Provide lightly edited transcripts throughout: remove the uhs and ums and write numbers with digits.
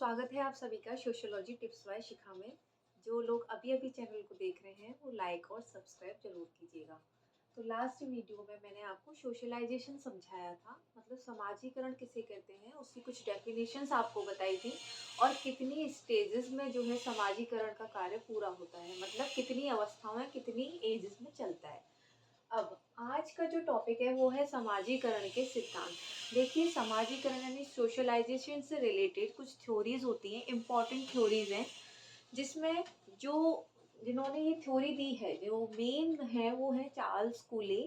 स्वागत है आप सभी का सोशियोलॉजी टिप्स बाय शिखा में। जो लोग अभी अभी चैनल को देख रहे हैं वो लाइक और सब्सक्राइब जरूर कीजिएगा। तो लास्ट वीडियो में मैंने आपको सोशलाइजेशन समझाया था, मतलब समाजीकरण किसे कहते हैं, उसकी कुछ डेफिनेशंस आपको बताई थी और कितनी स्टेजेस में जो है समाजीकरण का कार्य पूरा होता है, मतलब कितनी अवस्थाओं में कितनी एजेस में चलता है। अब आज का जो टॉपिक है वो है समाजीकरण के सिद्धांत। देखिए, समाजीकरण यानी सोशलाइजेशन से रिलेटेड कुछ थ्योरीज होती हैं, इम्पॉर्टेंट थ्योरीज हैं, जिसमें जो जिन्होंने ये थ्योरी दी है, जो मेन है वो है चार्ल्स कूले।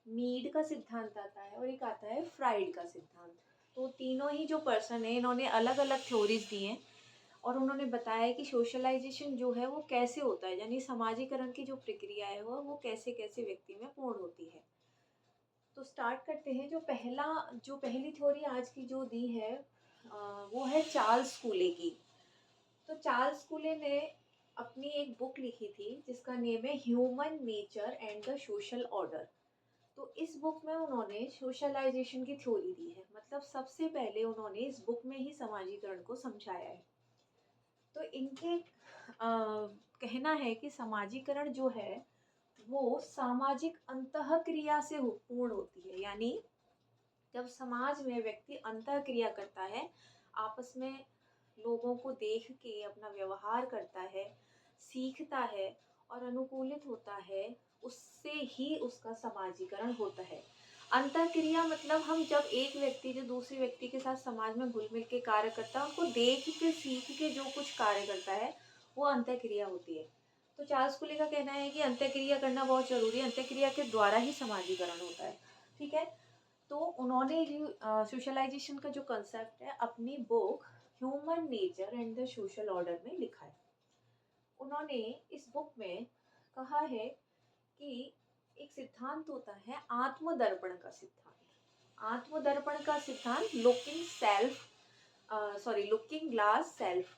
मीड का सिद्धांत आता है और एक आता है फ्राइड का सिद्धांत। तो तीनों ही जो पर्सन है इन्होंने अलग अलग थ्योरीज दी हैं और उन्होंने बताया कि सोशलाइजेशन जो है वो कैसे होता है, यानी समाजीकरण की जो प्रक्रिया है वो कैसे कैसे व्यक्ति में पूर्ण होती है। तो स्टार्ट करते हैं। जो पहली थ्योरी आज की जो दी है वो है चार्ल्स कूले की। तो चार्ल्स कूले ने अपनी एक बुक लिखी थी जिसका नेम है human nature and the social order. तो इस बुक में उन्होंने सोशलाइजेशन की थ्योरी दी है, मतलब सबसे पहले उन्होंने इस बुक में ही समाजीकरण को समझाया है। तो इनके कहना है कि समाजीकरण जो है वो सामाजिक अंतःक्रिया से पूर्ण होती है, यानी जब समाज में व्यक्ति अंतःक्रिया करता है, आपस में लोगों को देख के अपना व्यवहार करता है, सीखता है और अनुकूलित होता है, उससे ही उसका समाजीकरण होता है। अंतःक्रिया मतलब हम जब एक व्यक्ति जो दूसरे व्यक्ति के साथ समाज में घुल मिल के कार्य करता है, उनको देख के सीख के जो कुछ कार्य करता है वो अंतःक्रिया होती है। तो चार्ल्स कुले का कहना है कि अंतःक्रिया करना बहुत जरूरी है, अंतःक्रिया के द्वारा ही समाजीकरण होता है। ठीक है। तो उन्होंने सोशलाइजेशन का जो कंसेप्ट है अपनी book human nature and the social order में लिखा है। उन्होंने इस बुक में कहा है कि एक सिद्धांत होता है आत्मदर्पण का सिद्धांत। आत्मदर्पण का सिद्धांत looking glass self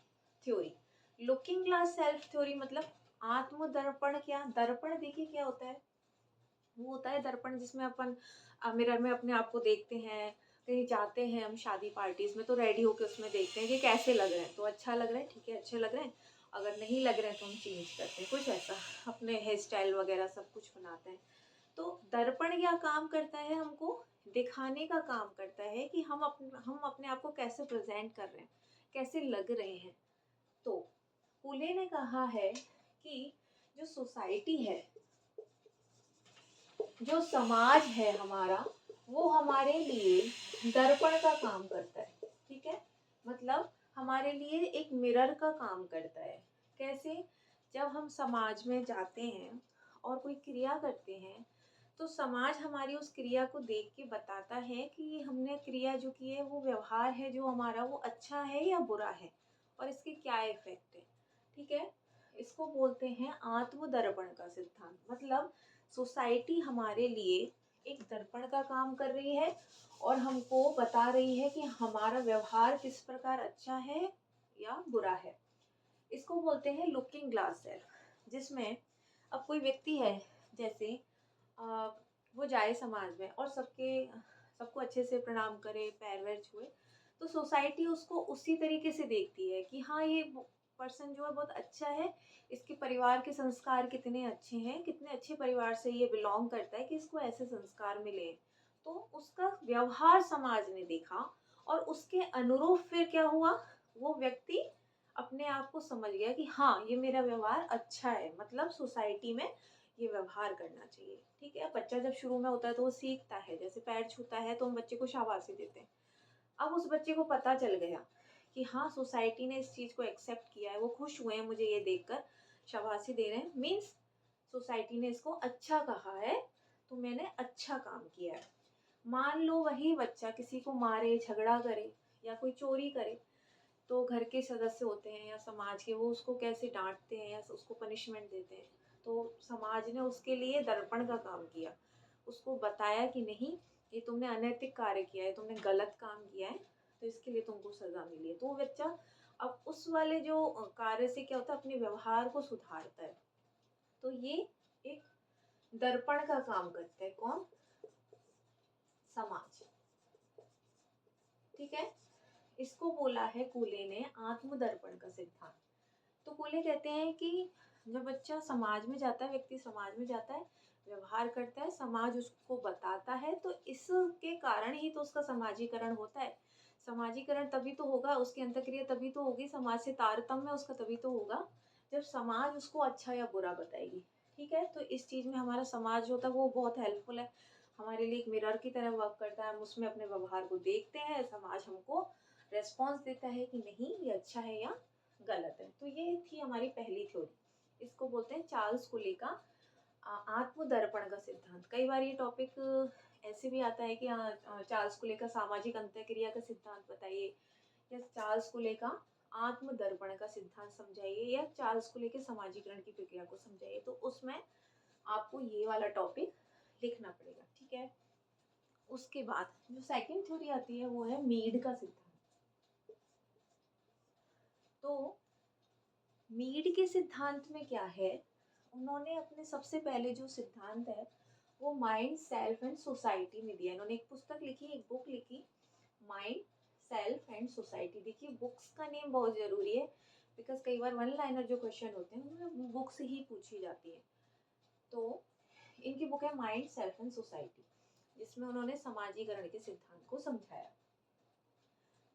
theory. Looking glass self theory मतलब आत्मदर्पण। क्या दर्पण, देखिए क्या होता है, वो होता है दर्पण जिसमें अपन मिरर में अपने आप को देखते हैं। कहीं जाते हैं हम शादी पार्टीज में तो रेडी होके उसमें देखते हैं कि कैसे लग रहे हैं, तो अच्छा लग रहा है, ठीक है, अच्छे लग रहे हैं। अगर नहीं लग रहे हैं तो हम चेंज करते हैं, कुछ ऐसा अपने हेयर स्टाइल वगैरह सब कुछ बनाते हैं। तो दर्पण क्या काम करता है, हमको दिखाने का काम करता है कि हम अपने आप को कैसे प्रेजेंट कर रहे हैं, कैसे लग रहे हैं। तो पुले ने कहा है कि जो सोसाइटी है, जो समाज है हमारा, वो हमारे लिए दर्पण का काम करता है। ठीक है, मतलब हमारे लिए एक मिरर का काम करता है। कैसे? जब हम समाज में जाते हैं और कोई क्रिया करते हैं तो समाज हमारी उस क्रिया को देख के बताता है कि हमने क्रिया जो की है, वो व्यवहार है जो हमारा, वो अच्छा है या बुरा है और इसके क्या इफेक्ट है। ठीक है, इसको बोलते हैं आत्मदर्पण का सिद्धांत। मतलब सोसाइटी हमारे लिए एक दर्पण का काम कर रही है और हमको बता रही है कि हमारा व्यवहार किस प्रकार अच्छा है या बुरा है। इसको बोलते हैं लुकिंग ग्लास सेल्फ। जिसमें अब कोई व्यक्ति है, जैसे वो जाए समाज में और सबको अच्छे से प्रणाम करे, पैर वैर छुए, तो सोसाइटी उसको उसी तरीके से देखती है कि हाँ, ये पर्सन जो है बहुत अच्छा है, इसके परिवार के संस्कार कितने अच्छे हैं, कितने अच्छे परिवार से ये बिलोंग करता है कि इसको ऐसे संस्कार मिले। तो उसका व्यवहार समाज ने देखा और उसके अनुरूप फिर क्या हुआ, वो व्यक्ति अपने आप को समझ गया कि हाँ, ये मेरा व्यवहार अच्छा है, मतलब सोसाइटी में ये व्यवहार करना चाहिए। ठीक है, बच्चा जब शुरू में होता है तो वो सीखता है, जैसे पैर छूता है तो हम बच्चे को शाबाशी देते हैं। अब उस बच्चे को पता चल गया कि हाँ, सोसाइटी ने इस चीज को एक्सेप्ट किया है, वो खुश हुए हैं मुझे ये देखकर, शाबाशी दे रहे हैं, मीन्स सोसाइटी ने इसको अच्छा कहा है, तो मैंने अच्छा काम किया है। मान लो वही बच्चा किसी को मारे, झगड़ा करे या कोई चोरी करे, तो घर के सदस्य होते हैं या समाज के, वो उसको कैसे डांटते हैं या उसको पनिशमेंट देते हैं। तो समाज ने उसके लिए दर्पण का काम किया, उसको बताया कि नहीं, ये तुमने अनैतिक कार्य किया है, तुमने गलत काम किया है, तो इसके लिए तुमको सजा मिली है। तो वो बच्चा अब उस वाले जो कार्य से क्या होता है, अपने व्यवहार को सुधारता है। तो ये एक दर्पण का काम करता है। कौन? समाज। ठीक है, इसको बोला है कूले ने आत्मदर्पण का सिद्धांत। तो कूले कहते हैं कि जब बच्चा समाज में जाता है, व्यक्ति समाज में जाता है, व्यवहार करता है, समाज उसको बताता है, तो इसके कारण ही तो उसका समाजीकरण होता है। समाजीकरण तभी तो होगा, उसकी अंतःक्रिया तभी तो होगी, समाज से तारतम्य उसका तभी तो होगा, जब समाज उसको अच्छा या बुरा बताएगी। ठीक है, तो इस चीज़ में हमारा समाज जो होता है वो बहुत हेल्पफुल है, हमारे लिए एक मिरर की तरह वर्क करता है। हम उसमें अपने व्यवहार को देखते हैं, समाज हमको रेस्पॉन्स देता है कि नहीं ये अच्छा है या गलत है। तो ये थी हमारी पहली थ्योरी, इसको बोलते हैं चार्ल्स कुले का आत्मदर्पण का सिद्धांत। कई बार ये टॉपिक ऐसे भी आता है कि चार्ल्स कुले का सामाजिक अंतःक्रिया का सिद्धांत बताइए, या चार्ल्स कुले का आत्मदर्पण का सिद्धांत समझाइए, या चार्ल्स कुले के समाजीकरण की प्रक्रिया को समझाइए। तो उसमें आपको ये वाला टॉपिक लिखना पड़ेगा। ठीक है, उसके बाद जो सेकंड थ्योरी आती है वो है मीड का सिद्धांत। तो मीड के सिद्धांत में क्या है, उन्होंने अपने सबसे पहले जो सिद्धांत है वो माइंड, सेल्फ एंड सोसाइटी में दिया। इन्होंने एक पुस्तक लिखी, एक बुक लिखी, माइंड, सेल्फ एंड सोसाइटी। देखिए बुक्स का नेम बहुत जरूरी है, बिकॉज कई बार वन लाइनर जो क्वेश्चन होते हैं उनमें बुक से ही पूछी जाती है। तो इनकी बुक है माइंड, सेल्फ एंड सोसाइटी, जिसमें उन्होंने समाजीकरण के सिद्धांत को समझाया।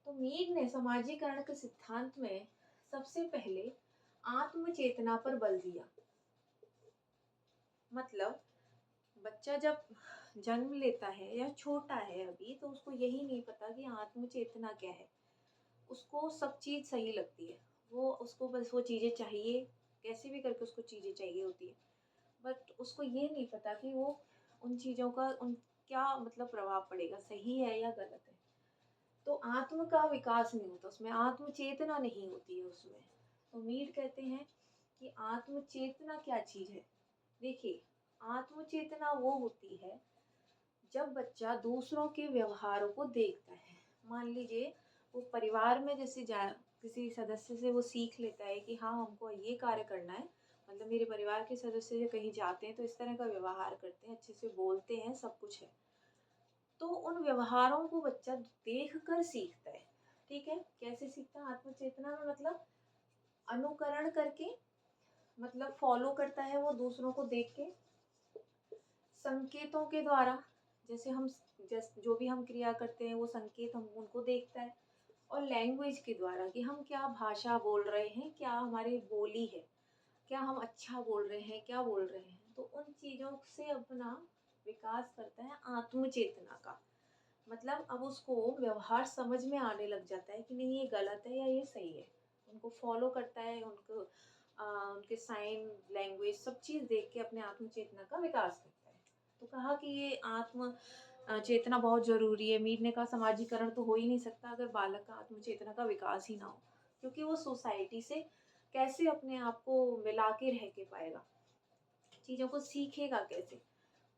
तो मीड ने समाजीकरण के सिद्धांत में सबसे पहले आत्म चेतना पर बल दिया। मतलब बच्चा जब जन्म लेता है या छोटा है अभी, तो उसको यही नहीं पता कि आत्म चेतना क्या है। उसको सब चीज़ सही लगती है, वो उसको बस वो चीज़ें चाहिए, कैसे भी करके उसको चीज़ें चाहिए होती है, बट उसको ये नहीं पता कि वो उन चीज़ों का उन क्या मतलब प्रभाव पड़ेगा, सही है या गलत है। तो आत्म का विकास नहीं होता उसमें, आत्म चेतना नहीं होती है उसमें। तो मीड कहते हैं कि आत्म चेतना क्या चीज़ है। देखिए आत्म चेतना वो होती है जब बच्चा दूसरों के व्यवहारों को देखता है। मान लीजिए वो परिवार में जैसे जा किसी सदस्य से वो सीख लेता है कि हाँ हमको ये कार्य करना है, मतलब मेरे परिवार के सदस्य जो कहीं जाते हैं तो इस तरह का व्यवहार करते हैं, अच्छे से बोलते हैं, सब कुछ है, तो उन व्यवहारों को बच्चा देख कर सीखता है। ठीक है, कैसे सीखता है आत्मचेतना में, मतलब अनुकरण करके, मतलब फॉलो करता है वो दूसरों को देख के, संकेतों के द्वारा, जैसे हम जो भी हम क्रिया करते हैं वो संकेत हम उनको देखता है, और लैंग्वेज के द्वारा कि हम क्या भाषा बोल रहे हैं, क्या हमारी बोली है, क्या हम अच्छा बोल रहे हैं, क्या बोल रहे हैं। तो उन चीज़ों से अपना विकास करता है आत्मचेतना का। मतलब अब उसको व्यवहार समझ में आने लग जाता है कि नहीं ये गलत है या ये सही है, उनको फॉलो करता है, उनको उनके साइन लैंग्वेज सब चीज़ देख के अपने आत्म चेतना का विकास करता है। तो कहा कि ये आत्म चेतना बहुत ज़रूरी है। मीर ने कहा समाजीकरण तो हो ही नहीं सकता अगर बालक का आत्म चेतना का विकास ही ना हो, क्योंकि वो सोसाइटी से कैसे अपने आप को मिला के रह के पाएगा, चीज़ों को सीखेगा कैसे,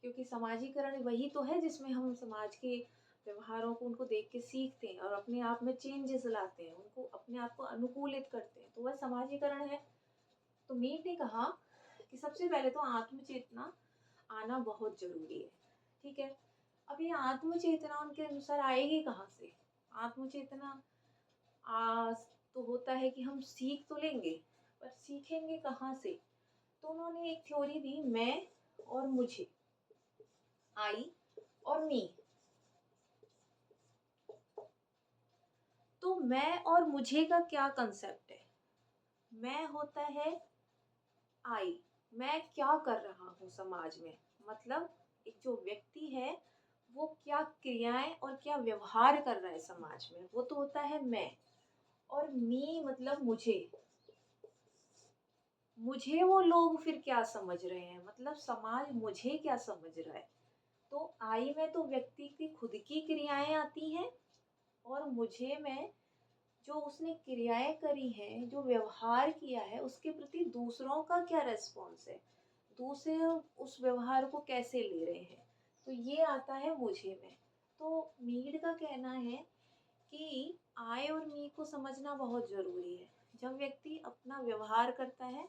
क्योंकि समाजीकरण वही तो है जिसमें हम समाज के व्यवहारों को उनको देख के सीखते हैं और अपने आप में चेंजेस लाते हैं, उनको अपने आप को अनुकूलित करते हैं, तो वह समाजीकरण है। तो मीर ने कहा कि सबसे पहले तो आत्मचेतना आना बहुत जरूरी है। ठीक है, अब ये आत्मचेतना उनके अनुसार आएगी कहाँ से। आत्मचेतना आ तो होता है कि हम सीख तो लेंगे, पर सीखेंगे कहाँ से। तो उन्होंने एक थ्योरी दी, मैं और मुझे, आई और मी। तो मैं और मुझे का क्या कंसेप्ट है। मैं होता है आई, मैं क्या कर रहा हूँ समाज में, मतलब एक जो व्यक्ति है वो क्या क्रियाएं और क्या व्यवहार कर रहा है समाज में, वो तो होता है मैं। और मी मतलब मुझे, मुझे वो लोग फिर क्या समझ रहे हैं, मतलब समाज मुझे क्या समझ रहा है। तो आई में तो व्यक्ति की खुद की क्रियाएं आती हैं, और मुझे में जो उसने क्रियाएं करी हैं, जो व्यवहार किया है, उसके प्रति दूसरों का क्या रेस्पॉन्स है, दूसरे उस व्यवहार को कैसे ले रहे हैं, तो ये आता है मुझे में। तो मीड का कहना है कि आई और मी को समझना बहुत ज़रूरी है। जब व्यक्ति अपना व्यवहार करता है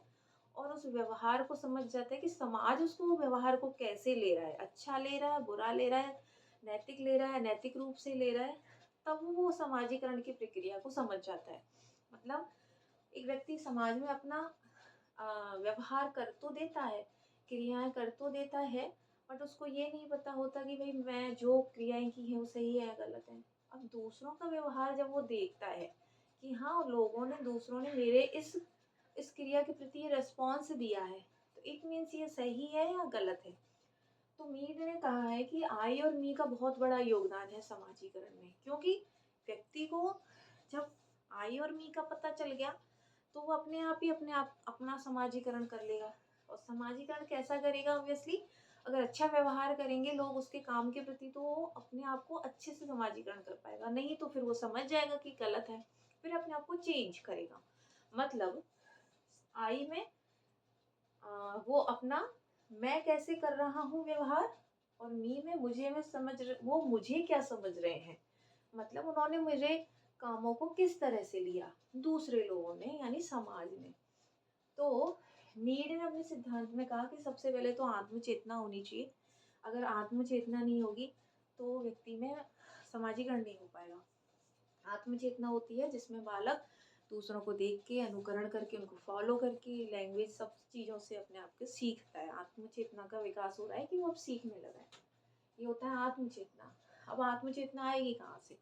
और उस व्यवहार को समझ जाता है कि समाज उसको व्यवहार को कैसे ले रहा है, अच्छा ले रहा है, बुरा ले रहा है, नैतिक ले रहा है, नैतिक रूप से ले रहा है, तब वो समाजीकरण की प्रक्रिया को समझ जाता है। मतलब एक व्यक्ति समाज में अपना व्यवहार कर तो देता है, क्रियाएँ कर तो देता है, बट उसको ये नहीं पता होता कि भई मैं जो क्रियाएँ की हैं वो सही है या गलत है। अब दूसरों का व्यवहार जब वो देखता है कि हाँ, लोगों ने दूसरों ने मेरे इस क्रिया के प्रति रिस्पॉन्स दिया है, तो इट मीन्स ये सही है या गलत है। तो मीड ने कहा है कि आई और मी का बहुत बड़ा योगदान है समाजीकरण में, क्योंकि व्यक्ति को जब आई और मी का पता चल गया तो वो अपने आप अपना समाजीकरण कर लेगा। और समाजीकरण कैसा करेगा? ऑब्वियसली अगर अच्छा व्यवहार करेंगे लोग उसके काम के प्रति, तो वो अपने आप को अच्छे से समाजीकरण कर पाएगा। नहीं तो फिर वो समझ जाएगा कि गलत है, फिर अपने आप को चेंज करेगा। मतलब आई में वो अपना मैं कैसे कर रहा हूँ व्यवहार, और मी में वो मुझे क्या समझ रहे हैं। मतलब उन्होंने मेरे कामों को किस तरह से लिया, दूसरे लोगों ने यानी समाज ने। तो मीड ने अपने सिद्धांत में कहा कि सबसे पहले तो आत्म चेतना होनी चाहिए। अगर आत्म चेतना नहीं होगी तो व्यक्ति में समाजीकरण नहीं हो पाएगा। आत्म चेतना होती है जिसमें बालक दूसरों को देख के अनुकरण करके उनको फॉलो करके लैंग्वेज सब चीज़ों से अपने आप को सीखता है। आत्म चेतना का विकास हो रहा है कि वो अब सीखने लगा है। ये होता है आत्म चेतना। अब आत्म चेतना आएगी कहाँ से?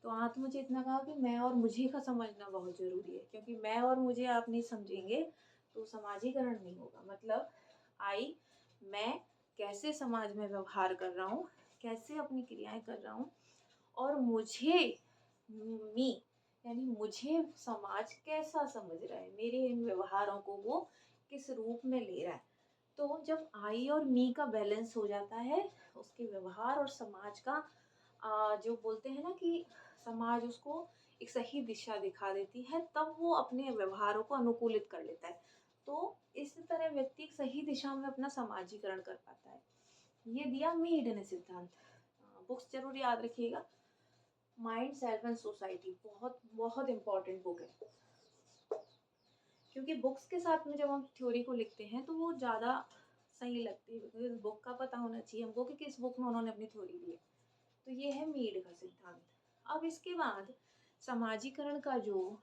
तो आत्म चेतना कहा कि मैं और मुझे का समझना बहुत ज़रूरी है, क्योंकि मैं और मुझे आप नहीं समझेंगे तो समाजीकरण नहीं होगा। मतलब आई मैं कैसे समाज में व्यवहार कर रहा हूँ, कैसे अपनी क्रियाएं कर रहा हूँ, और मुझे मी यानी मुझे समाज कैसा समझ रहा है, मेरे इन व्यवहारों को वो किस रूप में ले रहा है। तो जब आई और मी का बैलेंस हो जाता है, उसके व्यवहार और समाज का जो बोलते हैं ना कि समाज उसको एक सही दिशा दिखा देती है, तब वो अपने व्यवहारों को अनुकूलित कर लेता है। तो इस तरह व्यक्ति एक सही दिशा में अपना समाजीकरण कर पाता है। ये दिया मीड ने सिद्धांत। बुक्स जरूर याद रखिएगा। माइंड, सेल्फ एंड सोसाइटी बहुत बहुत इम्पोर्टेंट बुक है, क्योंकि बुक्स के साथ में जब हम थ्योरी को लिखते हैं तो वो ज़्यादा सही लगती है, बिकॉज बुक का पता होना चाहिए हमको कि किस बुक में उन्होंने अपनी थ्योरी दी है। तो ये है मीड का सिद्धांत। अब इसके बाद समाजीकरण का जो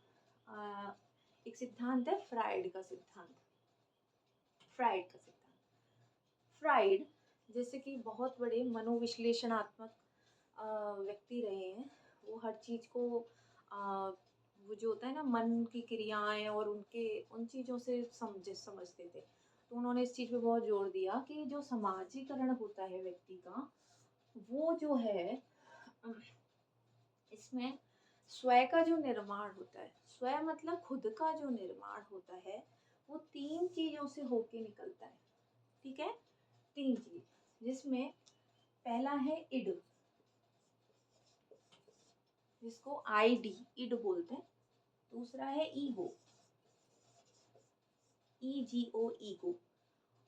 एक सिद्धांत है, फ्राइड का सिद्धांत। फ्राइड का सिद्धांत फ्राइड जैसे कि बहुत बड़े मनोविश्लेषणात्मक व्यक्ति रहे हैं। वो हर चीज़ को वो जो होता है ना मन की क्रियाएं और उनके उन चीज़ों से समझते थे। तो उन्होंने इस चीज़ पे बहुत जोर दिया कि जो समाजीकरण होता है व्यक्ति का, वो जो है इसमें स्वयं का जो निर्माण होता है, स्वयं मतलब खुद का जो निर्माण होता है, वो 3 चीज़ों से होके निकलता है। ठीक है? 3 चीज़, जिसमें पहला है इड, जिसको आईडी इड बोलते हैं। दूसरा है ईगो, ईजीओ ईगो।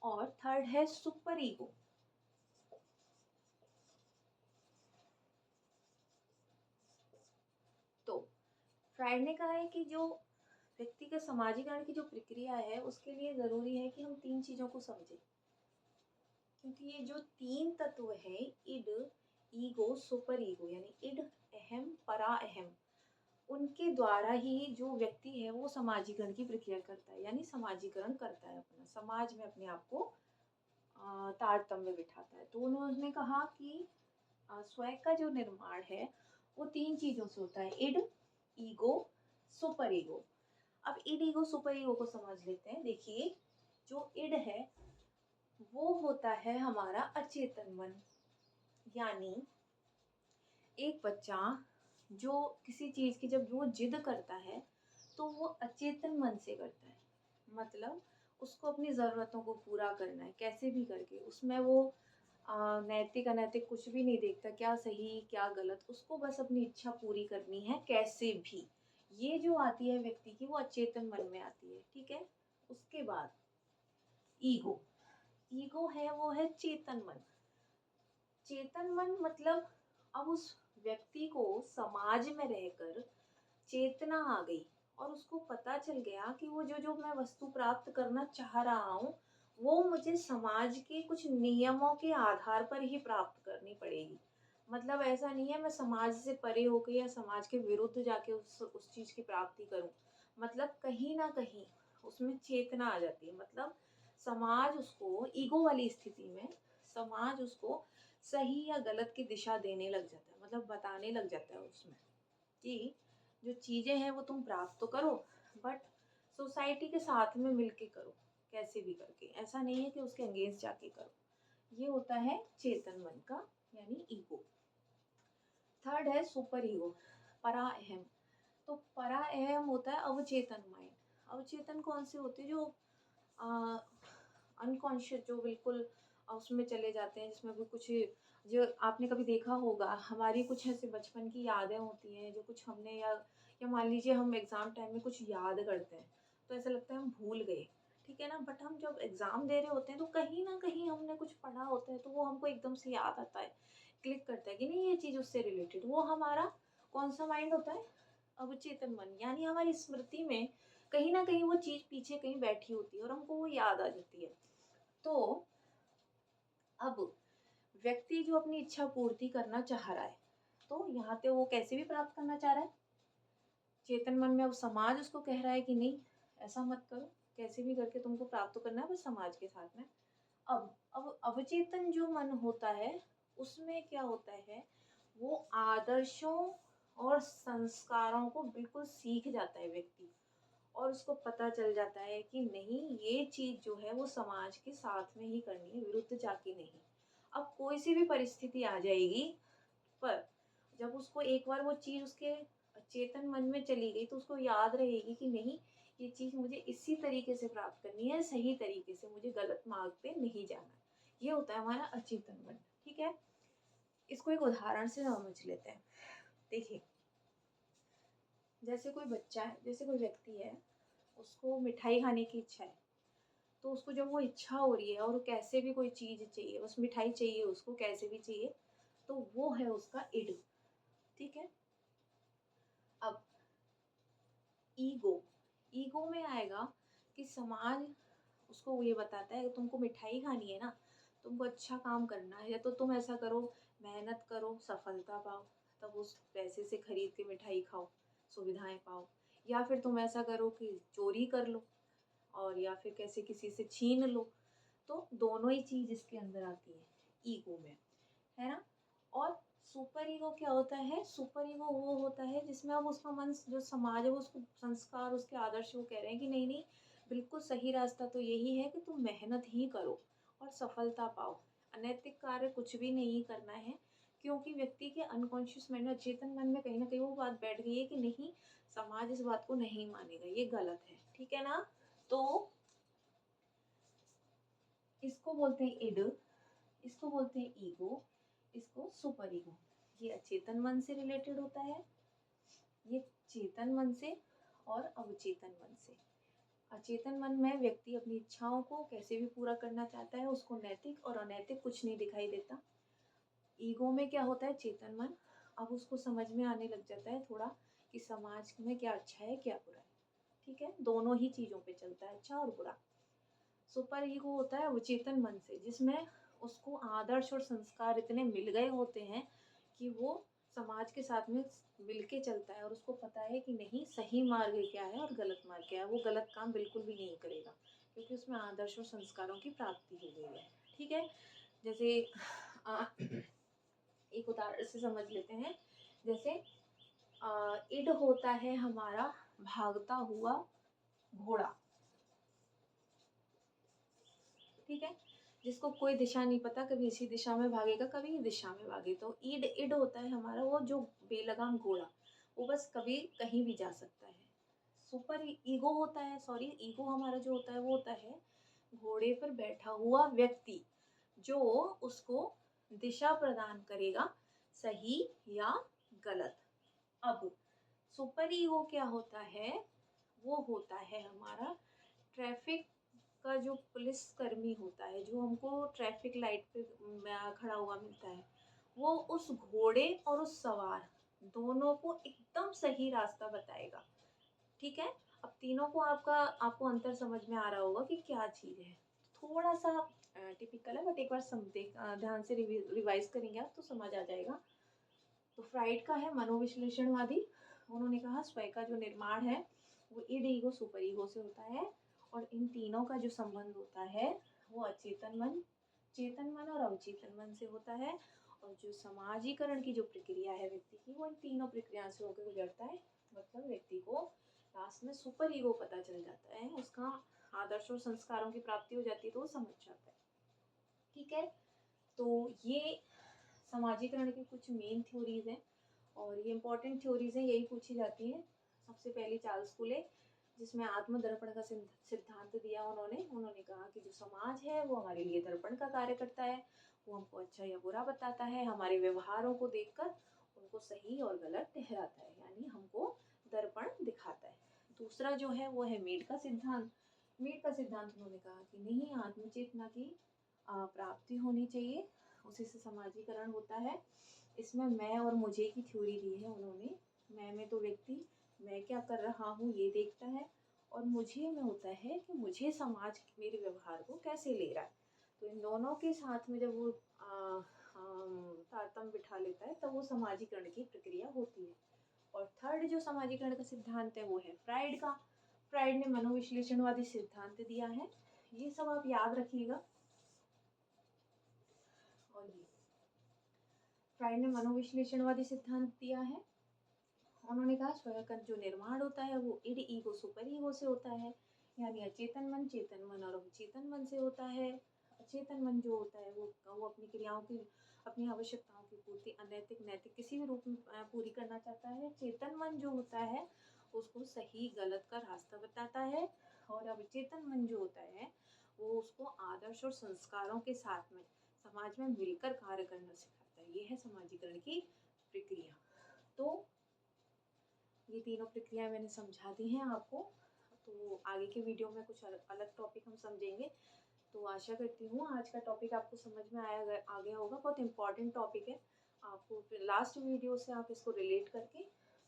और थर्ड है सुपर ईगो। तो फ्राइड ने कहा है कि जो व्यक्ति का समाजीकरण की जो प्रक्रिया है उसके लिए जरूरी है कि हम 3 चीजों को समझें, क्योंकि ये जो 3 तत्व है, इड, ईगो, सुपर ईगो, यानी इड अहम, परा अहम, उनके द्वारा ही जो व्यक्ति है वो समाजीकरण की प्रक्रिया करता है, यानी समाजीकरण करता है, अपना समाज में अपने आप को तारतम्य बिठाता है। तो उन्होंने कहा कि स्वयं का जो निर्माण है वो 3 चीजों से होता है, इड, ईगो, सुपर ईगो। अब इड, ईगो, सुपर ईगो को समझ लेते हैं। देखिए, जो इड है वो होता है हमारा अचेतन मन, यानी एक बच्चा जो किसी चीज की जब वो जिद करता है तो वो अचेतन मन से करता है। मतलब उसको अपनी जरूरतों को पूरा करना है कैसे भी करके, उसमें वो नैतिक अनैतिक कुछ भी नहीं देखता, क्या सही क्या गलत, उसको बस अपनी इच्छा पूरी करनी है कैसे भी। ये जो आती है व्यक्ति की, वो अचेतन मन में आती है। ठीक है? उसके बाद ईगो। ईगो है वो है चेतन मन। चेतन मन मतलब अब उस व्यक्ति को समाज में रहकर चेतना आ गई और उसको पता चल गया कि वो जो जो मैं वस्तु प्राप्त करना चाह रहा हूँ वो मुझे समाज के कुछ नियमों के आधार पर ही प्राप्त करनी पड़ेगी। मतलब ऐसा नहीं है मैं समाज से परे होकर या समाज के विरुद्ध जाके उस चीज़ की प्राप्ति करूँ। मतलब कहीं न कहीं उसमें चेतना आ जाती है। मतलब समाज उसको ईगो वाली स्थिति में समाज उसको सही या गलत की दिशा देने लग जाता है। मतलब बताने लग जाता है उसमें कि जो चीज़ें हैं वो तुम प्राप्त तो करो, बट सोसाइटी के साथ में मिलके करो, कैसे भी करके। ऐसा नहीं है कि उसके अगेंस्ट जाके करो। ये होता है चेतन मन का, यानी ईगो। थर्ड है सुपर ईगो, परा अहम। तो परा अहम होता है अवचेतन माइंड। अवचेतन कौन से होते हैं? जो अनकॉन्शियस, जो बिल्कुल उसमें चले जाते हैं, जिसमें भी कुछ, जो आपने कभी देखा होगा, हमारी कुछ ऐसे बचपन की यादें होती हैं जो कुछ हमने या मान लीजिए हम एग्ज़ाम टाइम में कुछ याद करते हैं तो ऐसा लगता है हम भूल गए, ठीक है ना। बट हम जब एग्ज़ाम दे रहे होते हैं तो कहीं ना कहीं हमने कुछ पढ़ा होता है तो वो हमको एकदम से याद आता है, क्लिक करता है कि नहीं ये चीज़ उससे रिलेटेड। वो हमारा कौन सा माइंड होता है? अवचेतन मन, यानी हमारी स्मृति में कहीं ना कहीं वो चीज़ पीछे कहीं बैठी होती है और हमको वो याद आ जाती है। तो अब व्यक्ति जो अपनी इच्छा पूर्ति करना चाह रहा है, तो यहाँ पे वो कैसे भी प्राप्त करना चाह रहा है चेतन मन में। अब समाज उसको कह रहा है कि नहीं, ऐसा मत करो, कैसे भी करके तुमको प्राप्त तो करना है, बस समाज के साथ में। अब अवचेतन जो मन होता है उसमें क्या होता है, वो आदर्शों और संस्कारों को बिल्कुल सीख जाता है व्यक्ति, और उसको पता चल जाता है कि नहीं, ये चीज जो है वो समाज के साथ में ही करनी है, विरुद्ध जाके नहीं। अब कोई सी भी परिस्थिति आ जाएगी, पर जब उसको एक बार वो चीज उसके चेतन मन में चली गई तो उसको याद रहेगी कि नहीं, ये चीज मुझे इसी तरीके से प्राप्त करनी है, सही तरीके से, मुझे गलत मार्ग पे नहीं जाना है। ये होता है हमारा अचेतन मन, ठीक है। इसको एक उदाहरण से समझ लेते हैं। देखिए, जैसे कोई बच्चा है, जैसे कोई व्यक्ति है, उसको मिठाई खाने की इच्छा है, तो उसको जब वो इच्छा हो रही है और कैसे भी कोई चीज़ चाहिए, बस मिठाई चाहिए उसको, कैसे भी चाहिए, तो वो है उसका इड, ठीक है। अब ईगो, ईगो में आएगा कि समाज उसको ये बताता है कि तुमको मिठाई खानी है ना, तुमको अच्छा काम करना है, या तो तुम ऐसा करो, मेहनत करो, सफलता पाओ, तब उस पैसे से खरीद के मिठाई खाओ, सुविधाएं पाओ। या फिर तुम ऐसा करो कि चोरी कर लो, और या फिर कैसे किसी से छीन लो। तो दोनों ही चीज इसके अंदर आती है ईगो में, है ना। और सुपर ईगो क्या होता है? सुपर ईगो वो होता है जिसमें अब उसका मन, जो समाज है वो उसको संस्कार, उसके आदर्श वो कह रहे हैं कि नहीं नहीं, बिल्कुल सही रास्ता तो यही है कि तुम मेहनत ही करो और सफलता पाओ, अनैतिक कार्य कुछ भी नहीं करना है। क्योंकि व्यक्ति के अनकॉन्शियस माइंड में, चेतन मन में कहीं ना कहीं वो बात बैठ गई है कि नहीं, समाज इस बात को नहीं मानेगा, ये गलत है, ठीक है ना। तो इसको बोलते हैं इड, इसको बोलते हैं ईगो, इसको सुपर ईगो। ये अचेतन मन से रिलेटेड होता है, ये चेतन मन से और अवचेतन मन से। अचेतन मन में व्यक्ति अपनी इच्छाओं को कैसे भी पूरा करना चाहता है, उसको नैतिक और अनैतिक कुछ नहीं दिखाई देता। ईगो में क्या होता है? चेतन मन, अब उसको समझ में आने लग जाता है थोड़ा कि समाज में क्या अच्छा है क्या बुरा है, ठीक है, दोनों ही चीजों पे चलता है, अच्छा और बुरा। सुपर ईगो होता है अवचेतन मन से, जिसमें उसको आदर्श और संस्कार इतने मिल गए होते हैं कि वो समाज के साथ में मिलके चलता है, और उसको पता है कि नहीं, सही मार्ग क्या है और गलत मार्ग क्या है। वो गलत काम बिल्कुल भी नहीं करेगा क्योंकि उसमें आदर्श और संस्कारों की प्राप्ति हो गई है, ठीक है। जैसे एक उदाहरण से समझ लेते हैं। जैसे इड होता है हमारा भागता हुआ घोड़ा, ठीक है, जिसको कोई दिशा नहीं पता, कभी इसी दिशा में भागेगा, कभी इस दिशा में भागे। तो ईड इड होता है हमारा वो जो बेलगाम घोड़ा, वो बस कभी कहीं भी जा सकता है। सुपर ईगो होता है, सॉरी, ईगो हमारा जो होता है वो होता है घोड़े पर बैठा हुआ व्यक्ति, जो उसको दिशा प्रदान करेगा, सही या गलत। अब सुपर ईगो क्या होता है? वो होता है हमारा ट्रैफिक का जो पुलिस कर्मी होता है, जो हमको ट्रैफिक लाइट पे खड़ा हुआ मिलता है, वो उस घोड़े और उस सवार दोनों को एकदम सही रास्ता बताएगा, ठीक है। अब तीनों को आपको अंतर समझ में आ रहा होगा कि क्या चीज़ है। थोड़ा सा टिपिकल है, बट एक बार ध्यान से रिवाइज करेंगे आप तो समझ आ जाएगा। तो फ्राइड का है मनोविश्लेषणवादी। उन्होंने कहा स्वयं का जो निर्माण है वो इड ईगो सुपर ईगो से होता है, और इन तीनों का जो संबंध होता है वो अचेतन मन, चेतन मन और अवचेतन मन से होता है। और जो समाजीकरण की जो प्रक्रिया है व्यक्ति की, वो इन तीनों प्रक्रिया से होकर गुजरता है। मतलब व्यक्ति को लास्ट में सुपर ईगो पता चल जाता है, उसका आदर्श और संस्कारों की प्राप्ति हो जाती है तो वो समझ जाता है। ठीक है, तो ये समाजीकरण की कुछ मेन थ्योरीज हैं, और ये इंपॉर्टेंट थ्योरीज हैं, यही पूछी जाती हैं। सबसे पहली चार्ल्स फूले, जिसमें आत्मदर्पण का सिद्धांत दिया उन्होंने कहा कि जो समाज है वो हमारे लिए दर्पण का कार्य करता है, वो हमको अच्छा या बुरा बताता है, हमारे व्यवहारों को देखकर उनको सही और गलत ठहराता है, यानी हमको दर्पण दिखाता है। दूसरा जो है वो है मेड का सिद्धांत। मेड का सिद्धांत उन्होंने कहा कि नहीं, आत्मचेतना की प्राप्ति होनी चाहिए, उसी से समाजीकरण होता है। इसमें मैं और मुझे की थ्योरी दी है उन्होंने। मैं में तो व्यक्ति मैं क्या कर रहा हूँ ये देखता है, और मुझे में होता है कि मुझे समाज मेरे व्यवहार को कैसे ले रहा है। तो इन दोनों के साथ में जब वो तारतम्य बिठा लेता है तब वो समाजीकरण की प्रक्रिया होती है। और थर्ड जो समाजीकरण का सिद्धांत है वो है फ्राइड का। फ्राइड ने मनोविश्लेषणवादी सिद्धांत दिया है, ये सब आप याद रखिएगा। और ये फ्राइड ने मनोविश्लेषणवादी सिद्धांत दिया है। उन्होंने कहा स्वयं का जो निर्माण होता है वो इड ईगो सुपर ईगो से होता है, यानी अचेतन मन, चेतन मन और अवचेतन मन से होता है। अचेतन मन जो होता है वो अपनी क्रियाओं की, अपनी आवश्यकताओं की पूर्ति अनैतिक नैतिक किसी भी रूप में पूरी करना चाहता है। चेतन मन जो होता है उसको सही गलत का रास्ता बताता है, और अवचेतन मन जो होता है वो उसको आदर्श और संस्कारों के साथ में समाज में मिलकर कार्य करना सिखाता है। ये है समाजीकरण की प्रक्रिया। तो ये तीनों प्रक्रिया मैंने समझा दी हैं आपको। तो आगे के वीडियो में कुछ अलग टॉपिक हम समझेंगे। तो आशा करती हूँ आज का टॉपिक आपको समझ में आ गया होगा। बहुत इंपॉर्टेंट टॉपिक है, आपको लास्ट वीडियो से आप इसको रिलेट करके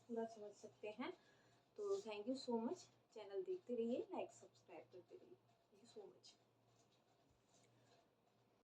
पूरा समझ सकते हैं। तो thank you so much. Channel देखते रहिए, लाइक सब्सक्राइब करते रहिए। Thank you so much.